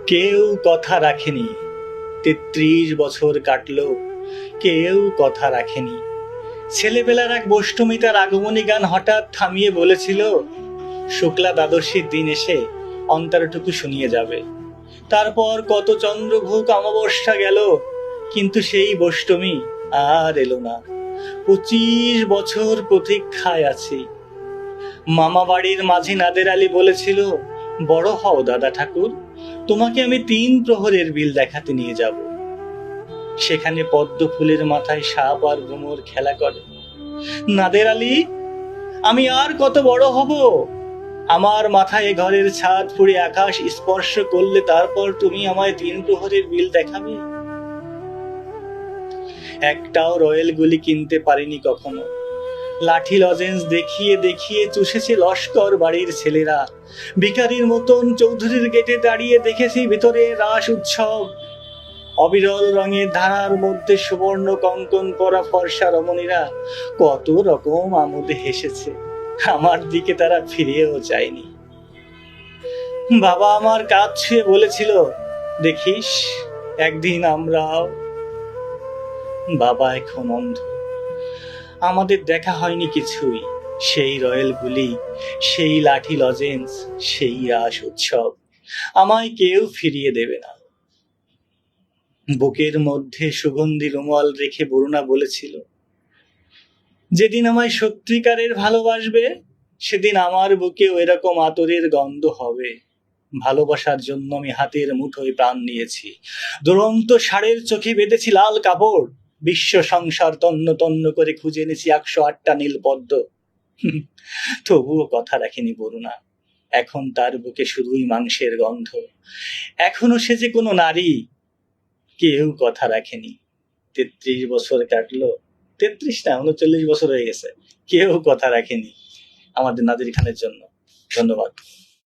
কেউ কথা রাখেনি। ৩৩ বছর কাটলো, কেউ কথা রাখেনি। ছেলেবেলার এক বষ্টমী তার আগমনী গান হঠাৎ থামিয়ে বলেছিল, শুক্লা দ্বাদশীর দিন এসে অন্তরটুকু শুনিয়ে যাবে। তারপর কত চন্দ্রভোগ অমাবস্যা গেল, কিন্তু সেই বষ্টমী আর এলো না। ২৫ বছর প্রতীক্ষায় আছি। মামা বাড়ির মাঝি নাদের আলী বলেছিল, বড় হও দাদা ঠাকুর, তোমাকে আমি ৩ প্রহরের বিল দেখাতে নিয়ে যাব। সেখানে পদ্ম ফুলের মাথায় সাপ আর ভ্রমর খেলা করে। নাদের আলী, আমি আর কত বড় হব? আমার মাথায় ঘরের ছাদ ফুঁড়ে আকাশ স্পর্শ করলে তারপর তুমি আমায় ৩ প্রহরের বিল দেখাবে? একটাও রয়েল গুলি কিনতে পারিনি কখনো। লাঠি লজেন্স দেখিয়ে দেখিয়ে চুষেছে লস্কর বাড়ির ছেলেরা। ভিখারির মতন চৌধুরীর গেটে দাঁড়িয়ে দেখেছি ভিতরে রাস উৎসব। অবিরল রঙের ধারার মধ্যে সুবর্ণ কঙ্কন পরা ফর্সা রমণীরা কত রকম আমোদে হেসেছে। আমার দিকে তারা ফিরেও চায়নি। বাবা আমার কাঁধ ছুঁয়ে বলেছিল, দেখিস একদিন আমরাও। বাবা এখন অন্ধ। আমাদের দেখা হয়নি কিছুই। সেই রয়েল গুলি, সেই লাঠি লজেন্স, সেই রাস উৎসব আমায় কেউ ফিরিয়ে দেবে না। বুকের মধ্যে সুগন্ধি রুমাল রেখে বরুণা বলেছিল, যেদিন আমায় সত্যিকারের ভালোবাসবে সেদিন আমার বুকেও এরকম আতরের গন্ধ হবে। ভালোবাসার জন্য আমি হাতের মুঠোয় প্রাণ নিয়েছি। দুরন্ত ষাঁড়ের চোখে বেঁধেছি লাল কাপড়। বিশ্ব সংসার তন্ন তন্ন করে খুঁজে এনেছি ১০৮টা নীল পদ্ম। তবুও কথা রাখেনি বরুণা। এখন তার বুকে শুধুই মাংসের গন্ধ। এখনো সে যে কোনো নারী। কেউ কথা রাখেনি। ৩৩ বছর কাটলো, ৩৩ না ৩৯ বছর হয়ে গেছে, কেউ কথা রাখেনি আমাদের নাদির খানের জন্য। ধন্যবাদ।